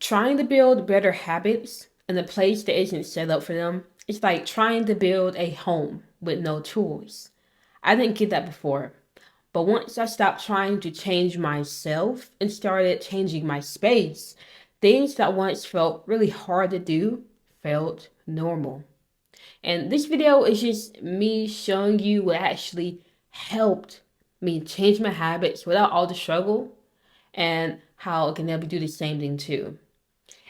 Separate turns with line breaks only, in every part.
Trying to build better habits in a place that isn't set up for them, it's like trying to build a home with no tools. I didn't get that before. But once I stopped trying to change myself and started changing my space, things that once felt really hard to do felt normal. And this video is just me showing you what actually helped me change my habits without all the struggle and how it can help you do the same thing too.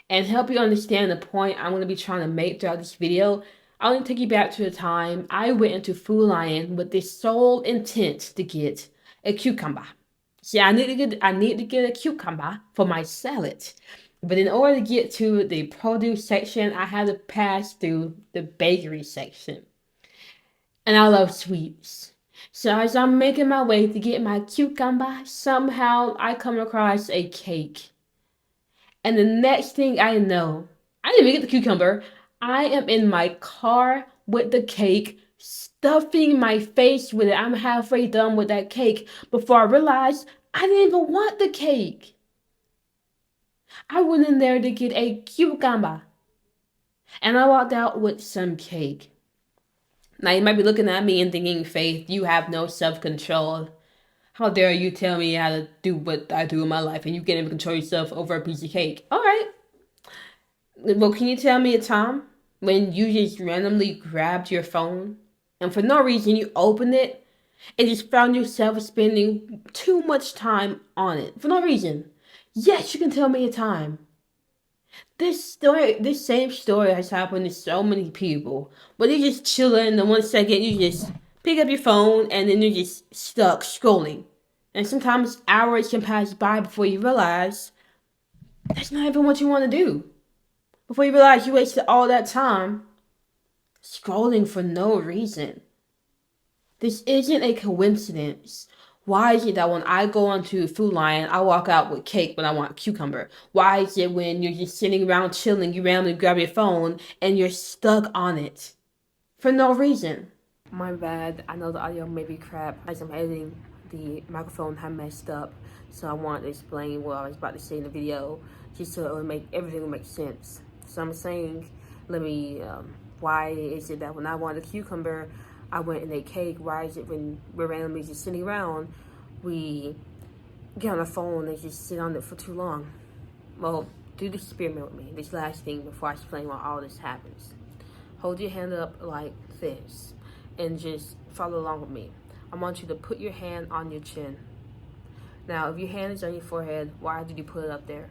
And help you understand the point I'm going to be trying to make throughout this video, I want to take you back to the time I went into Food Lion with this sole intent to get a cucumber. See, I need to get a cucumber for my salad. But in order to get to the produce section, I had to pass through the bakery section. And I love sweets. So as I'm making my way to get my cucumber, somehow I come across a cake. And the next thing I know, I didn't even get the cucumber. I am in my car with the cake, stuffing my face with it. I'm halfway done with that cake before I realized I didn't even want the cake. I went in there to get a cucumber. And I walked out with some cake. Now you might be looking at me and thinking, Faith, you have no self-control. How dare you tell me how to do what I do in my life and you can't even control yourself over a piece of cake? All right. Well, can you tell me a time when you just randomly grabbed your phone and for no reason you opened it and just found yourself spending too much time on it for no reason? Yes, you can tell me a time. This same story has happened to so many people. But you're just chilling and 1 second you just pick up your phone and then you're just stuck scrolling. And sometimes hours can pass by before you realize that's not even what you want to do. Before you realize you wasted all that time scrolling for no reason. This isn't a coincidence. Why is it that when I go onto Food Lion, I walk out with cake when I want cucumber? Why is it when you're just sitting around chilling, you randomly grab your phone and you're stuck on it? For no reason. My bad. I know the audio may be crap. As I'm editing, the microphone had messed up. So I wanted to explain what I was about to say in the video, just so it would make everything would make sense. So I'm saying, why is it that when I want a cucumber, I went and ate cake? Why is it when we're randomly just sitting around, we get on the phone and just sit on it for too long? Well, do this experiment with me, this last thing before I explain why all this happens. Hold your hand up like this and just follow along with me. I want you to put your hand on your chin. Now, if your hand is on your forehead, why did you put it up there?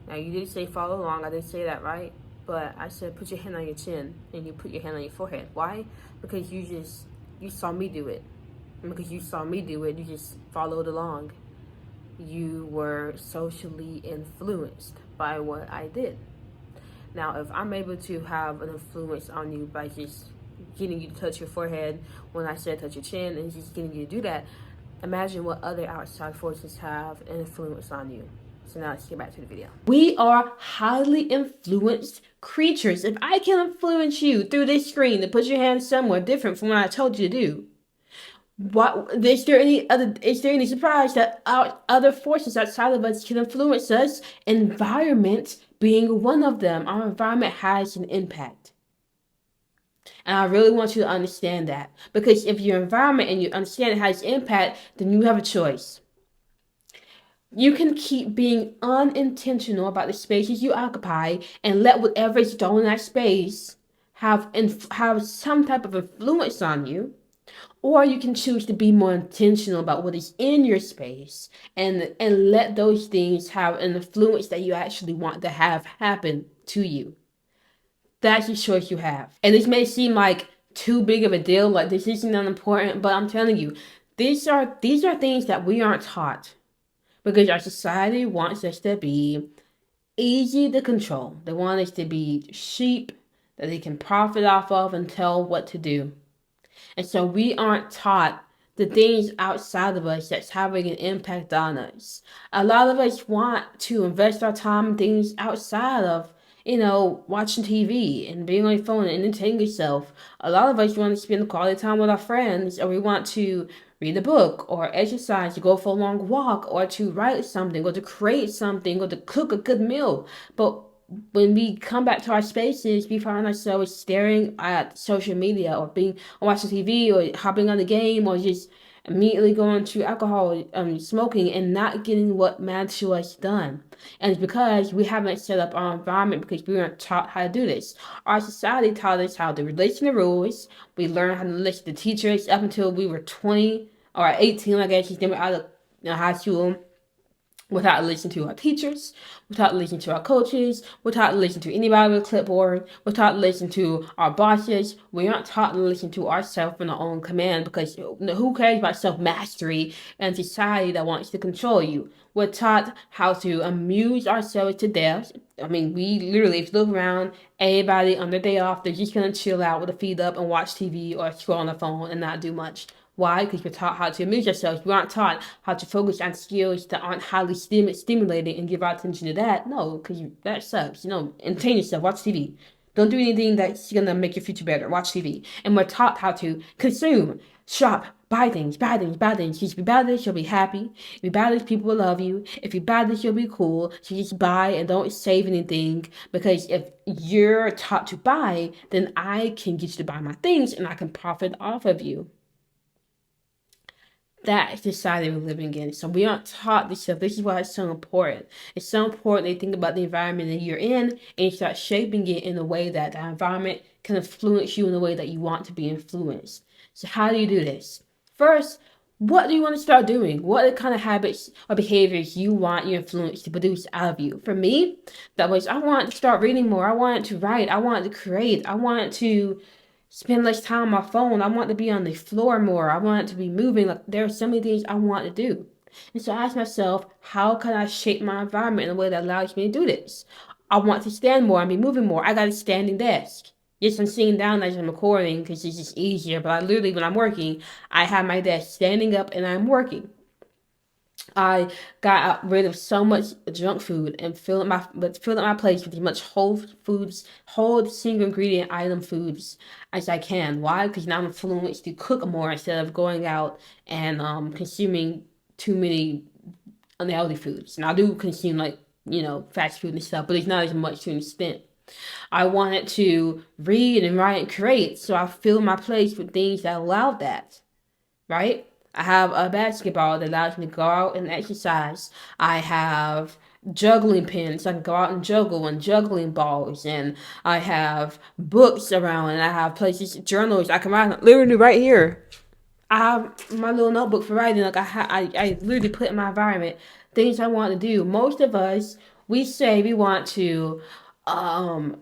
Now, you did say follow along. I didn't say that, right? But I said put your hand on your chin and you put your hand on your forehead. Why? Because you saw me do it. And because you saw me do it, you just followed along. You were socially influenced by what I did. Now, if I'm able to have an influence on you by just getting you to touch your forehead when I said touch your chin and just getting you to do that, imagine what other outside forces have an influence on you. So now let's get back to the video. We are highly influenced creatures. If I can influence you through this screen to put your hand somewhere different from what I told you to do, is there any surprise that other forces outside of us can influence us? Environment being one of them. Our environment has an impact. And I really want you to understand that. Because if your environment and you understand it has impact, then you have a choice. You can keep being unintentional about the spaces you occupy and let whatever is thrown in that space have some type of influence on you. Or you can choose to be more intentional about what is in your space and let those things have an influence that you actually want to have happen to you. That's the choice you have. And this may seem like too big of a deal, like this isn't unimportant, but I'm telling you, these are things that we aren't taught. Because our society wants us to be easy to control. They want us to be sheep that they can profit off of and tell what to do. And so we aren't taught the things outside of us that's having an impact on us. A lot of us want to invest our time in things outside of, watching TV and being on your phone and entertaining yourself. A lot of us want to spend quality time with our friends, or we want to read a book or exercise, to go for a long walk or to write something or to create something or to cook a good meal. But when we come back to our spaces, we find ourselves staring at social media or being or watching TV or hopping on the game or just immediately going to alcohol, smoking, and not getting what matters to us done. And it's because we haven't set up our environment because we weren't taught how to do this. Our society taught us how to listen to rules. We learned how to listen to teachers up until we were 20 or 18, I guess, then we're out of high school, without listening to our teachers, without listening to our coaches, without listening to anybody with a clipboard, without listening to our bosses. We aren't taught to listen to ourselves and our own command because who cares about self-mastery and society that wants to control you? We're taught how to amuse ourselves to death. I mean, we literally, if you look around, everybody on their day off, they're just going to chill out with their feet up and watch TV or scroll on the phone and not do much. Why? Because we're taught how to amuse ourselves. We aren't taught how to focus on skills that aren't highly stimulating and give our attention to that. No, because that sucks. Entertain yourself. Watch TV. Don't do anything that's going to make your future better. Watch TV. And we're taught how to consume, shop, buy things, buy things, buy things. If you buy this, you'll be happy. If you buy this, people will love you. If you buy this, you'll be cool. So just buy and don't save anything. Because if you're taught to buy, then I can get you to buy my things and I can profit off of you. That society we're living in. So we aren't taught this stuff. This is why it's so important. It's so important to think about the environment that you're in and you start shaping it in a way that the environment can influence you in the way that you want to be influenced. So how do you do this? First, what do you want to start doing? What are the kind of habits or behaviors you want your influence to produce out of you? For me, that was I wanted to start reading more. I wanted to write. I wanted to create. I wanted to spend less time on my phone. I want to be on the floor more. I want to be moving. Like there are so many things I want to do. And so I ask myself, how can I shape my environment in a way that allows me to do this? I want to stand more and be moving more. I got a standing desk. Yes, I'm sitting down as I'm recording because it's just easier. But I literally, when I'm working, I have my desk standing up and I'm working. I got rid of so much junk food and filled up my place with as much whole single ingredient item foods as I can. Why? Because now I'm influenced to cook more instead of going out and consuming too many unhealthy foods. And I do consume fast food and stuff, but it's not as much to an extent. I wanted to read and write and create, so I filled my place with things that allowed that. Right? I have a basketball that allows me to go out and exercise. I have juggling pins, so I can go out and juggle and juggling balls. And I have books around and I have places, journals I can write. Literally right here, I have my little notebook for writing. Like I literally put in my environment things I want to do. Most of us, we say we want to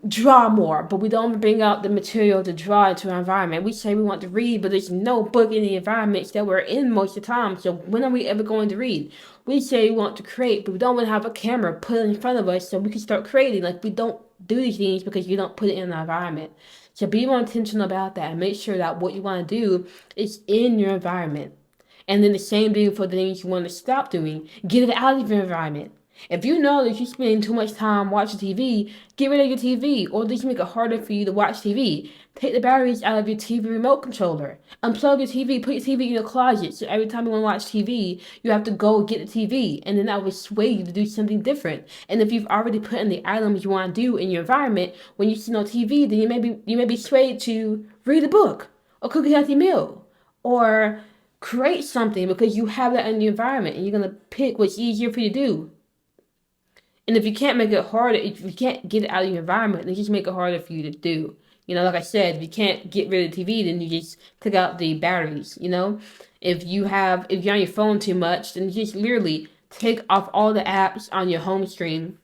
draw more, but we don't bring out the material to draw into our environment. We say we want to read, but there's no book in the environments that we're in most of the time. So when are we ever going to read? We say we want to create, but we don't want to have a camera put in front of us so we can start creating. Like we don't do these things because we don't put it in the environment. So be more intentional about that and make sure that what you want to do is in your environment. And then the same thing for the things you want to stop doing. Get it out of your environment. If you know that you're spending too much time watching TV, get rid of your TV or at least make it harder for you to watch TV. Take the batteries out of your TV remote controller. Unplug your TV, put your TV in your closet so every time you want to watch TV, you have to go get the TV and then that will sway you to do something different. And if you've already put in the items you want to do in your environment, when you see no TV, then you may be swayed to read a book or cook a healthy meal or create something because you have that in the environment and you're going to pick what's easier for you to do. And if you can't make it harder, if you can't get it out of your environment, then just make it harder for you to do. Like I said, if you can't get rid of TV, then you just take out the batteries, If you're on your phone too much, then you just literally take off all the apps on your home screen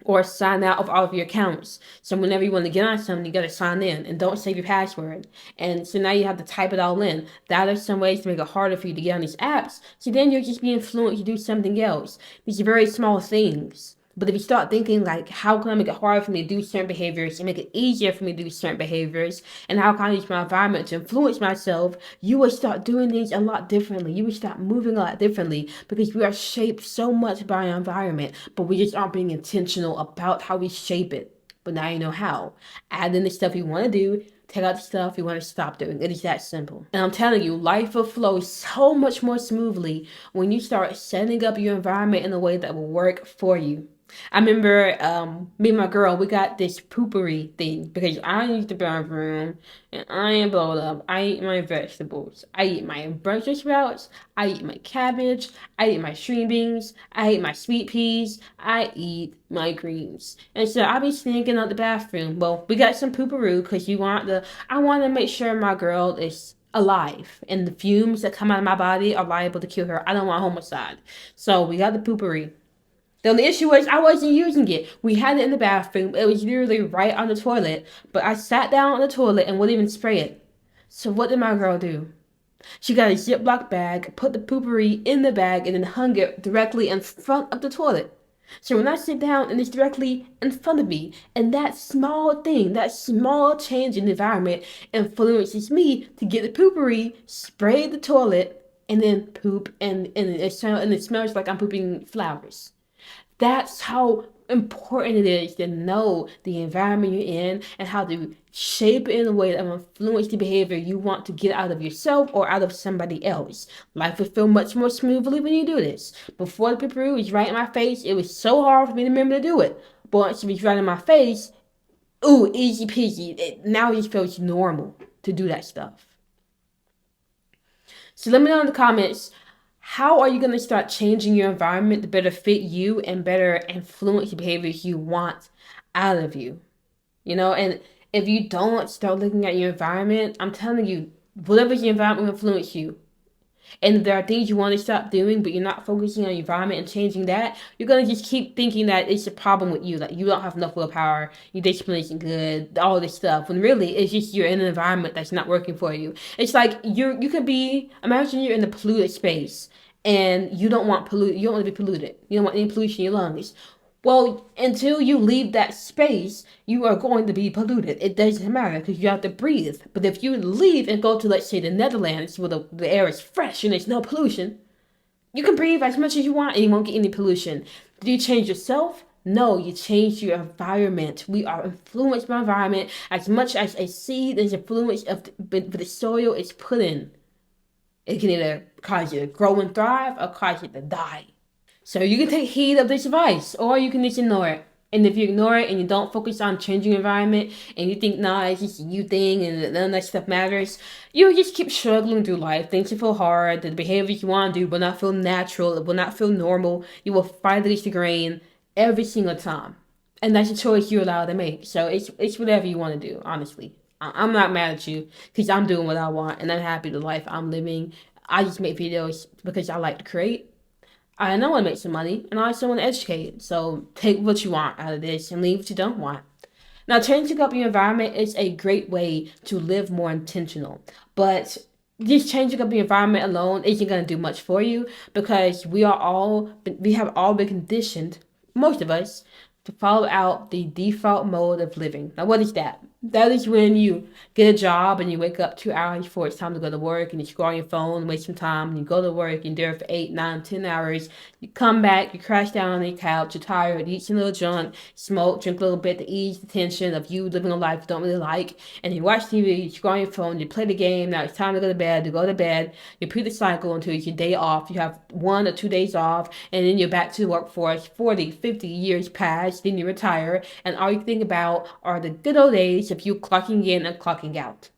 or sign out of all of your accounts. So whenever you want to get on something, you got to sign in and don't save your password. And so now you have to type it all in. That are some ways to make it harder for you to get on these apps. So then you'll just be influenced to do something else. These are very small things. But if you start thinking like, how can I make it harder for me to do certain behaviors and make it easier for me to do certain behaviors, and how can I use my environment to influence myself, you will start doing things a lot differently. You will start moving a lot differently because we are shaped so much by our environment, but we just aren't being intentional about how we shape it. But now you know how. Add in the stuff you want to do, take out the stuff you want to stop doing. It is that simple. And I'm telling you, life will flow so much more smoothly when you start setting up your environment in a way that will work for you. I remember me and my girl, we got this poopery thing because I use the bathroom and I am blowed up. I eat my vegetables. I eat my Brussels sprouts. I eat my cabbage. I eat my string beans. I eat my sweet peas. I eat my greens. And so I be sneaking out the bathroom. Well, we got some pooperoo because I want to make sure my girl is alive and the fumes that come out of my body are liable to kill her. I don't want homicide. So we got the poopery. The only issue was I wasn't using it. We had it in the bathroom. It was literally right on the toilet. But I sat down on the toilet and wouldn't even spray it. So what did my girl do? She got a Ziploc bag, put the poopery in the bag, and then hung it directly in front of the toilet. So when I sit down and it's directly in front of me, and that small thing, that small change in the environment influences me to get the poopery, spray the toilet, and then poop, and it smells like I'm pooping flowers. That's how important it is to know the environment you're in and how to shape it in a way that will influence the behavior you want to get out of yourself or out of somebody else. Life will feel much more smoothly when you do this. Before the pooperoo was right in my face, it was so hard for me to remember to do it. But once it was right in my face, ooh, easy peasy. Now it just feels normal to do that stuff. So let me know in the comments, how are you going to start changing your environment to better fit you and better influence the behaviors you want out of you? And if you don't start looking at your environment, I'm telling you, whatever your environment will influence you. And if there are things you want to stop doing, but you're not focusing on your environment and changing that, you're going to just keep thinking that it's a problem with you. Like, you don't have enough willpower, your discipline isn't good, all this stuff. When really, it's just you're in an environment that's not working for you. It's like you could be, imagine you're in a polluted space and you don't want to be polluted. You don't want any pollution in your lungs. Well, until you leave that space, you are going to be polluted. It doesn't matter because you have to breathe. But if you leave and go to, let's say, the Netherlands where the air is fresh and there's no pollution, you can breathe as much as you want and you won't get any pollution. Do you change yourself? No, you change your environment. We are influenced by environment as much as a seed is influenced of the soil it's put in. It can either cause you to grow and thrive or cause you to die. So you can take heed of this advice, or you can just ignore it. And if you ignore it and you don't focus on changing your environment and you think, nah, it's just a you thing and none of that stuff matters, you'll just keep struggling through life. Things will feel hard. The behaviors you want to do will not feel natural. It will not feel normal. You will fight against the grain every single time. And that's a choice you're allowed to make. So it's whatever you want to do, honestly. I'm not mad at you because I'm doing what I want and I'm happy with the life I'm living. I just make videos because I like to create. I know I want to make some money, and I also want to educate. So take what you want out of this and leave what you don't want. Now, changing up your environment is a great way to live more intentional. But just changing up your environment alone isn't going to do much for you because we have all been conditioned, most of us, to follow out the default mode of living. Now, what is that? That is when you get a job and you wake up 2 hours before it's time to go to work and you scroll on your phone, waste some time, and you go to work, you're there for 8, 9, 10 hours. You come back, you crash down on your couch, you're tired, you eat some little junk, smoke, drink a little bit to ease the tension of you living a life you don't really like, and you watch TV, you scroll on your phone, you play the game, now it's time to go to bed, you go to bed, you repeat the cycle until it's your day off, you have 1 or 2 days off, and then you're back to the workforce, 40, 50 years pass, then you retire, and all you think about are the good old days of you clocking in and clocking out.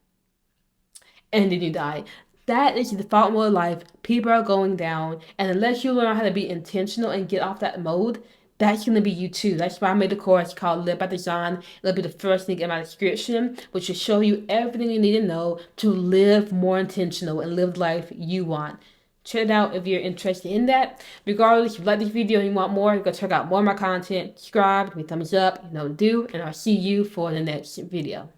And then you die. That is the default mode of life. People are going down. And unless you learn how to be intentional and get off that mode, that's going to be you too. That's why I made a course called Live by Design. It'll be the first link in my description, which will show you everything you need to know to live more intentional and live the life you want. Check it out if you're interested in that. Regardless, if you like this video and you want more, go check out more of my content. Subscribe, give me a thumbs up, you know what to do, and I'll see you for the next video.